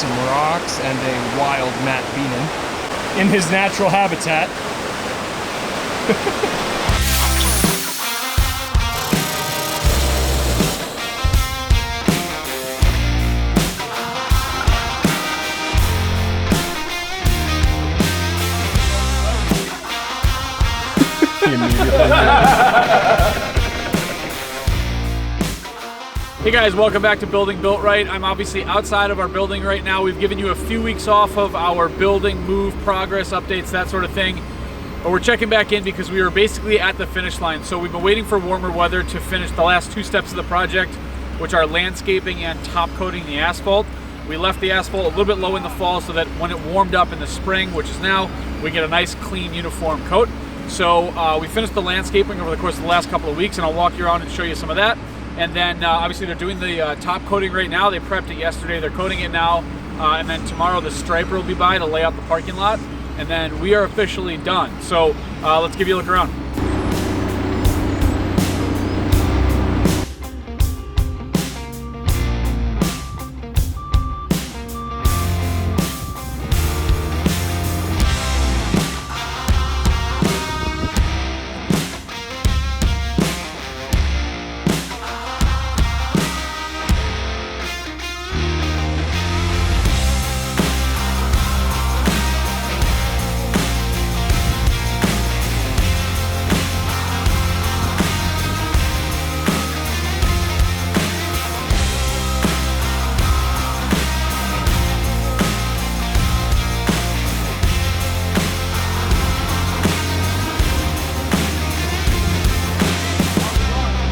some rocks, and a wild Matt Beenan in his natural habitat. Hey guys, welcome back to Building BuiltRight. I'm obviously outside of our building right now. We've given you a few weeks off of our building move, progress updates, that sort of thing. But we're checking back in because we were basically at the finish line. So we've been waiting for warmer weather to finish the last two steps of the project, which are landscaping and top coating the asphalt. We left the asphalt a little bit low in the fall so that when it warmed up in the spring, which is now, we get a nice clean uniform coat. So we finished the landscaping over the course of the last couple of weeks, and I'll walk you around and show you some of that. And then obviously they're doing the top coating right now. They prepped it yesterday, they're coating it now. And then tomorrow the striper will be by to lay out the parking lot. And then we are officially done. So let's give you a look around.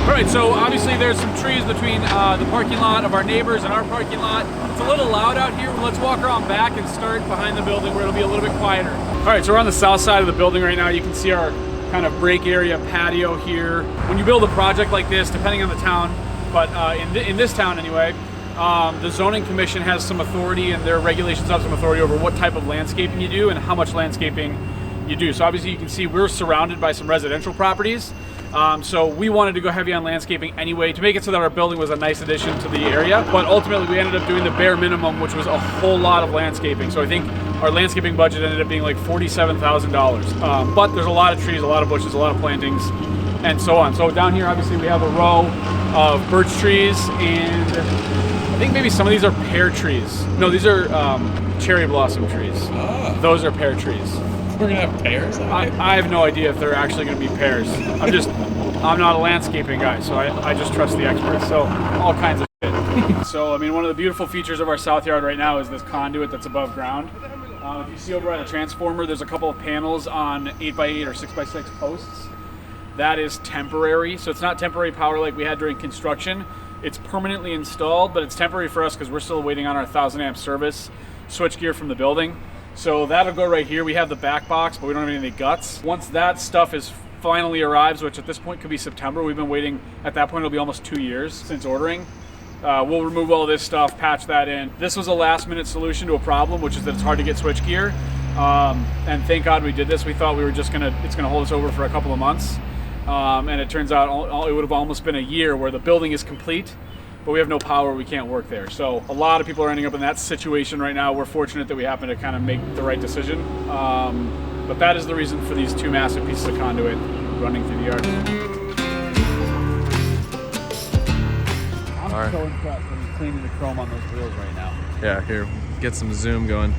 Alright, so obviously there's some trees between the parking lot of our neighbors and our parking lot. It's a little loud out here. Let's walk around back and start behind the building where it'll be a little bit quieter. Alright, so we're on the south side of the building right now. You can see our kind of break area patio here. When you build a project like this, depending on the town, but in this town anyway, the zoning commission has some authority, and their regulations have some authority over what type of landscaping you do and how much landscaping you do. So obviously you can see we're surrounded by some residential properties. So we wanted to go heavy on landscaping anyway to make it so that our building was a nice addition to the area. But ultimately we ended up doing the bare minimum, which was a whole lot of landscaping. So I think our landscaping budget ended up being like $47,000. But there's a lot of trees, a lot of bushes, a lot of plantings, and so on. So down here obviously we have a row of birch trees, and I think maybe some of these are pear trees. No, these are cherry blossom trees. Those are pear trees. We're gonna have pears? I have no idea if they're actually gonna be pears. I'm not a landscaping guy, so I just trust the experts. So all kinds of shit. So I mean, one of the beautiful features of our south yard right now is this conduit that's above ground. If you see over at the transformer, there's a couple of panels on 8x8 or 6x6 posts. That is temporary, so it's not temporary power like we had during construction. It's permanently installed, but it's temporary for us because we're still waiting on our 1,000 amp service switchgear from the building. So that'll go right here. We have the back box, but we don't have any guts. Once that stuff is finally arrives, which at this point could be September, we've been waiting, at that point it'll be almost 2 years since ordering. We'll remove all this stuff, patch that in. This was a last minute solution to a problem, which is that it's hard to get switchgear. And thank God we did this. We thought we were it's gonna hold us over for a couple of months. And it turns out it would have almost been a year where the building is complete, but we have no power, we can't work there. So a lot of people are ending up in that situation right now. We're fortunate that we happen to kind of make the right decision. But that is the reason for these two massive pieces of conduit running through the yard. I'm so impressed when he's cleaning the chrome on those wheels right now. Yeah, here, get some zoom going.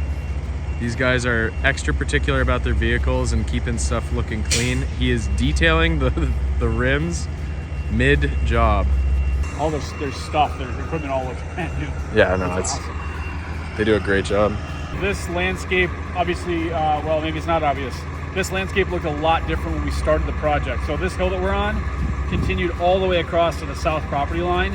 These guys are extra particular about their vehicles and keeping stuff looking clean. He is detailing the rims mid-job. All their stuff, their equipment all looks brand new. Yeah, no, it's awesome. They do a great job. This landscape, obviously, well, maybe it's not obvious. This landscape looked a lot different when we started the project. So this hill that we're on continued all the way across to the south property line,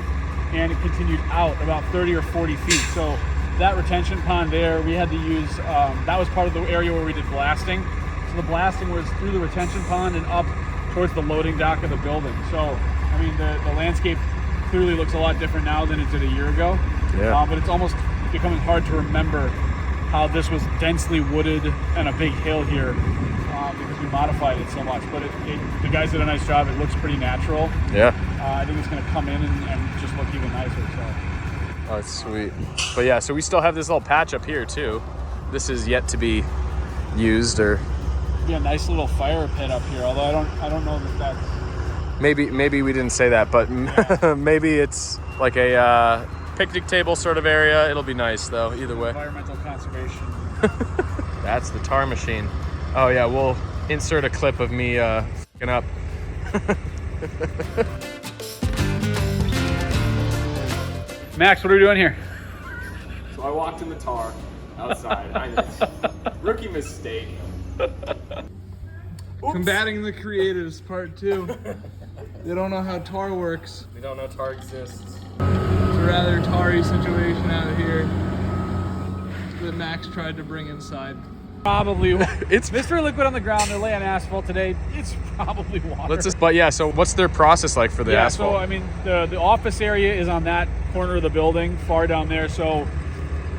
and it continued out about 30 or 40 feet. So that retention pond there, we had to use, that was part of the area where we did blasting. So the blasting was through the retention pond and up towards the loading dock of the building. So, I mean, the landscape clearly looks a lot different now than it did a year ago. Yeah. But it's almost becoming hard to remember how this was densely wooded and a big hill here because we modified it so much. But the guys did a nice job. It looks pretty natural. Yeah. I think it's going to come in and just look even nicer. So. Oh, it's sweet. But yeah, so we still have this little patch up here too. This is yet to be used, or be a nice little fire pit up here. Although I don't know that that's maybe we didn't say that, but yeah. Maybe it's like a picnic table sort of area. It'll be nice though, either way. Environmental conservation. That's the tar machine. Oh yeah, we'll insert a clip of me f***ing up. Max, what are we doing here? So I walked in the tar outside. Rookie mistake. Combating the creatives, part 2. They don't know how tar works. We don't know tar exists. It's a rather tarry situation out here that Max tried to bring inside. Probably. It's Mr. Liquid on the ground. They're laying asphalt today. It's probably water. But yeah, so what's their process like for the asphalt? So I mean, the office area is on that corner of the building, far down there. So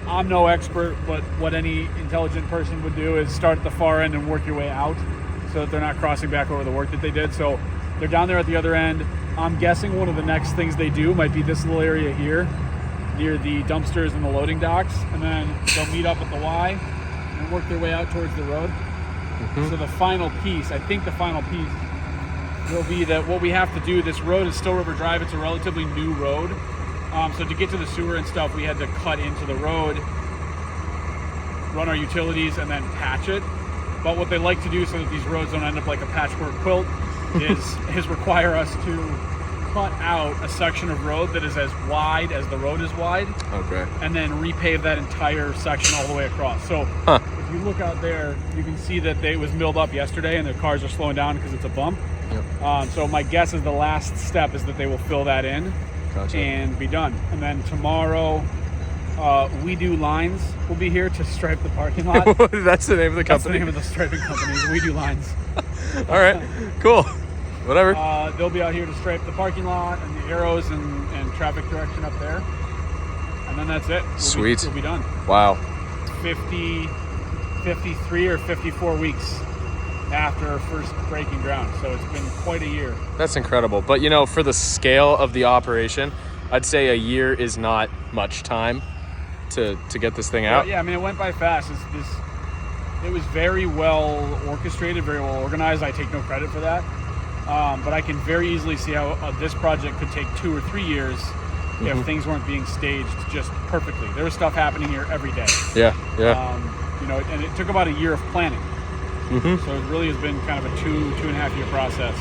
I'm no expert, but what any intelligent person would do is start at the far end and work your way out, so that they're not crossing back over the work that they did. So they're down there at the other end. I'm guessing one of the next things they do might be this little area here, near the dumpsters and the loading docks, and then they'll meet up at the Y and work their way out towards the road. So the final piece, I think the final piece will be that what we have to do, this road is Still River Drive. It's a relatively new road. So to get to the sewer and stuff, we had to cut into the road, run our utilities, and then patch it. But what they like to do so that these roads don't end up like a patchwork quilt is require us to cut out a section of road that is as wide as the road is wide. Okay. And then repave that entire section all the way across. So if you look out there, you can see that it was milled up yesterday and the cars are slowing down because it's a bump. Yep. So my guess is the last step is that they will fill that in. Gotcha. And be done. And then tomorrow, We Do Lines will be here to stripe the parking lot. That's the name of the company? That's the name of the striping company, is We Do Lines. All right, cool. Whatever. They'll be out here to stripe the parking lot and the arrows and traffic direction up there. And then that's it. Sweet. We'll be done. Wow. 53 or 54 weeks after our first breaking ground. So it's been quite a year. That's incredible. But you know, for the scale of the operation, I'd say a year is not much time to get this thing out. Yeah, I mean, it went by fast. It was very well orchestrated, very well organized. I take no credit for that. But I can very easily see how this project could take 2 or 3 years if things weren't being staged just perfectly. There was stuff happening here every day. Yeah. You know, and it took about a year of planning. So it really has been kind of a 2.5 year process.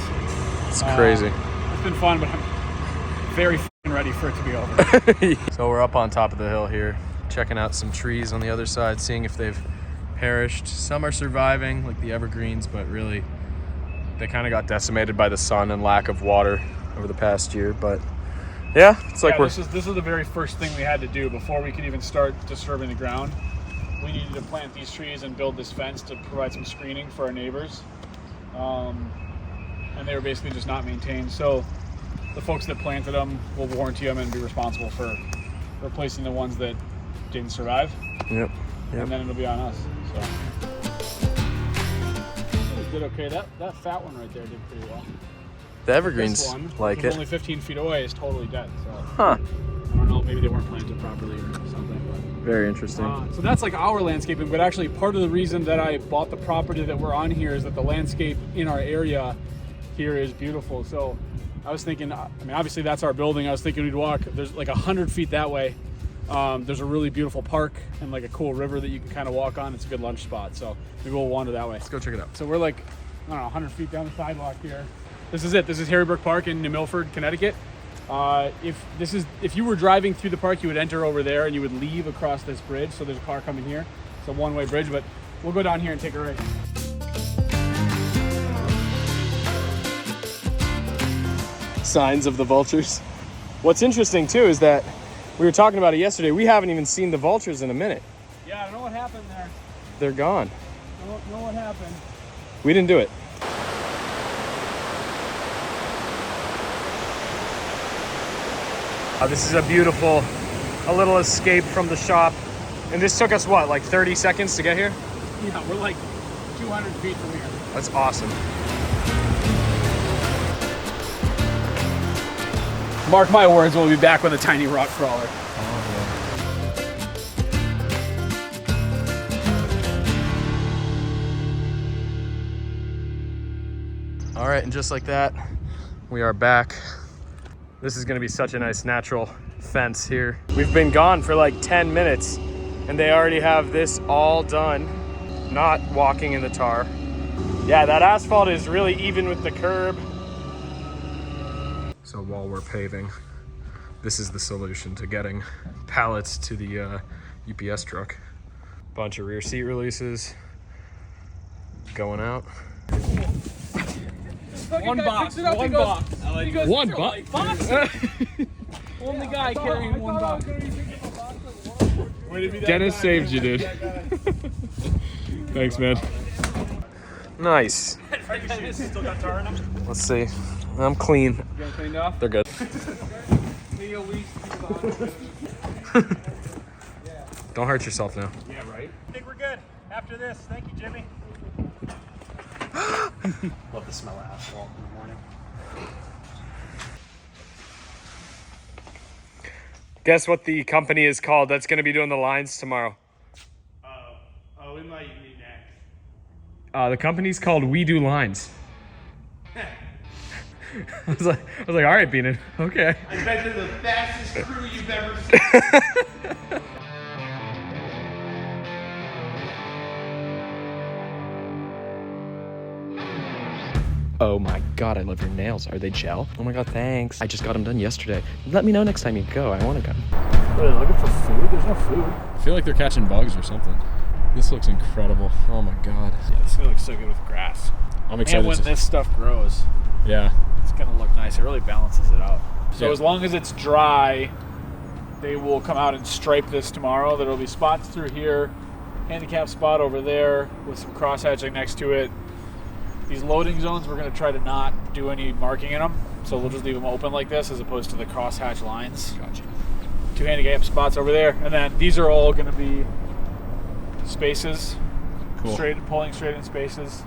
It's crazy. It's been fun, but I'm very ready for it to be over. So we're up on top of the hill here, checking out some trees on the other side, seeing if they've perished. Some are surviving, like the evergreens, but really they kind of got decimated by the sun and lack of water over the past year. But yeah, it's like this is the very first thing we had to do before we could even start disturbing the ground. We needed to plant these trees and build this fence to provide some screening for our neighbors. And they were basically just not maintained. So the folks that planted them will warranty them and be responsible for replacing the ones that didn't survive. Yep. And then it'll be on us. So it did okay. That fat one right there did pretty well. The evergreens this one, like it. Only 15 feet away is totally dead. So I don't know. Maybe they weren't planted properly or something. But, very interesting. So that's like our landscaping, but actually part of the reason that I bought the property that we're on here is that the landscape in our area here is beautiful. So I was thinking, I mean, obviously that's our building. I was thinking we'd walk, there's like 100 feet that way. There's a really beautiful park and like a cool river that you can kind of walk on. It's a good lunch spot. So maybe we'll wander that way. Let's go check it out. So we're like, I don't know, 100 feet down the sidewalk here. This is it. This is Harrybrook Park in New Milford, Connecticut. If you were driving through the park, you would enter over there and you would leave across this bridge. So there's a car coming here. It's a one-way bridge, but we'll go down here and take a right. Signs of the vultures. What's interesting too is that we were talking about it yesterday. We haven't even seen the vultures in a minute. Yeah, I don't know what happened there. They're gone. I don't know what happened. We didn't do it. This is a little escape from the shop. And this took us what, like 30 seconds to get here? Yeah, we're like 200 feet from here. That's awesome. Mark my words, we'll be back with a tiny rock crawler. Oh, yeah. right, and just like that, we are back. This is gonna be such a nice natural fence here. We've been gone for like 10 minutes and they already have this all done, not walking in the tar. Yeah, that asphalt is really even with the curb. So while we're paving, this is the solution to getting pallets to the UPS truck. Bunch of rear seat releases going out. One box. One box. One box? Only guy carrying one box. Dennis saved you, dude. Thanks, man. Nice. Let's see. I'm clean. You guys cleaned off? They're good. Don't hurt yourself now. Yeah, right. I think we're good after this. Thank you, Jimmy. Love the smell of asphalt in the morning. Guess what the company is called that's going to be doing the lines tomorrow? Oh, we might need next. The company's called We Do Lines. I was like, all right, Beanin. Okay. I bet they're the fastest crew you've ever seen. Oh my God, I love your nails. Are they gel? Oh my God, thanks. I just got them done yesterday. Let me know next time you go. I want to go. What, are they looking for food? There's no food. I feel like they're catching bugs or something. This looks incredible. Oh my God. Yeah, this is gonna look so good with grass. I'm excited. And when this stuff grows, yeah, it's gonna look nice. It really balances it out. So Yeah. as long as it's dry, they will come out and stripe this tomorrow. There will be spots through here, handicap spot over there with some cross hatching next to it. These loading zones, we're going to try to not do any marking in them. So we'll just leave them open like this as opposed to the crosshatch lines. Gotcha. 2 handicap spots over there. And then these are all going to be spaces. Cool. Pulling straight in spaces.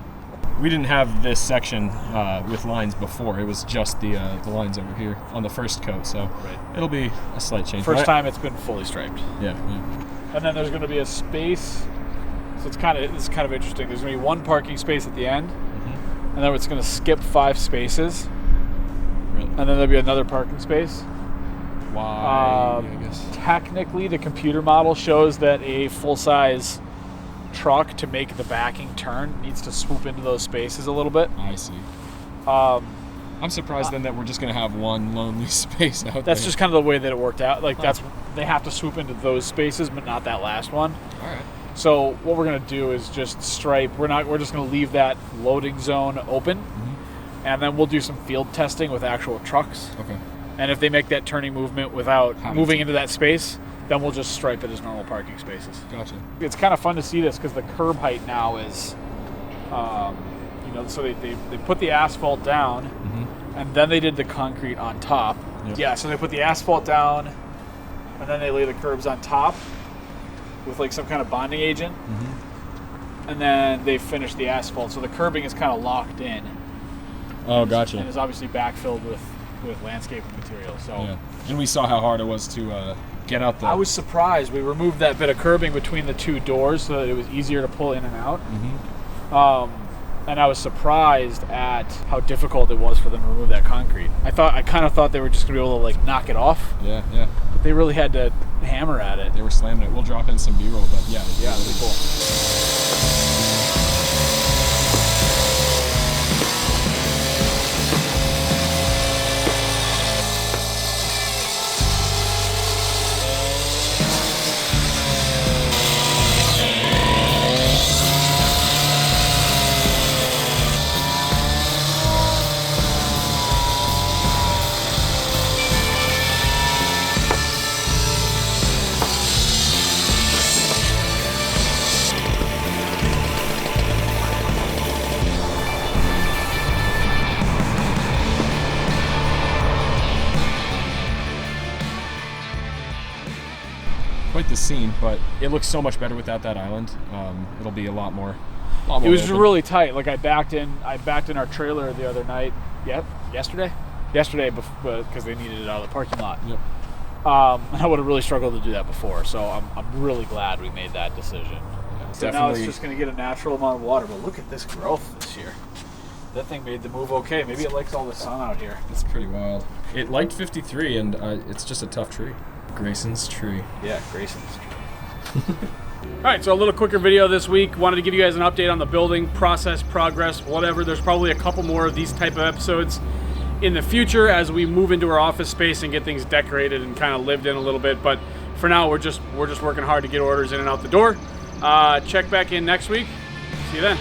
We didn't have this section with lines before. It was just the lines over here on the first coat. So it'll be a slight change. First time it's been fully striped. Yeah. And then there's going to be a space. So it's kind of interesting. There's going to be 1 parking space at the end. And then it's going to skip 5 spaces. Really? And then there'll be another parking space. Why? I guess. Technically, the computer model shows that a full-size truck, to make the backing turn, needs to swoop into those spaces a little bit. I see. I'm surprised then that we're just going to have one lonely space out there. That's just kind of the way that it worked out. Like they have to swoop into those spaces, but not that last one. All right. So what we're going to do is just stripe. We're just going to leave that loading zone open, and then we'll do some field testing with actual trucks. Okay. And if they make that turning movement without moving into that space, then we'll just stripe it as normal parking spaces. Gotcha. It's kind of fun to see this because the curb height now is, so they put the asphalt down, and then they did the concrete on top. Yep. Yeah, so they put the asphalt down, and then they lay the curbs on top with like some kind of bonding agent, and then they finish the asphalt. So the curbing is kind of locked in. Oh, gotcha. And is obviously backfilled with landscaping material. So Yeah. And we saw how hard it was to get out the... I was surprised. We removed that bit of curbing between the 2 doors so that it was easier to pull in and out. And I was surprised at how difficult it was for them to remove that concrete. I kind of thought they were just going to be able to like knock it off. Yeah. But they really had to hammer at it. They were slamming it. We'll drop in some B-roll, but yeah. Yeah, really cool. Quite the scene, but it looks so much better without that island. It'll be a lot more It was open. really tight. Like I backed in our trailer the other night. Yesterday because they needed it out of the parking lot. Yep. I would have really struggled to do that before. So I'm really glad we made that decision. So now it's just going to get a natural amount of water. But look at this growth this year. That thing made the move okay. Maybe it likes all the sun out here. It's pretty wild. It liked 53, and it's just a tough tree. Grayson's tree. Yeah, Grayson's tree. All right, so a little quicker video this week. Wanted to give you guys an update on the building process, progress, whatever. There's probably a couple more of these type of episodes in the future as we move into our office space and get things decorated and kind of lived in a little bit. But for now, we're just working hard to get orders in and out the door. Check back in next week. See you then.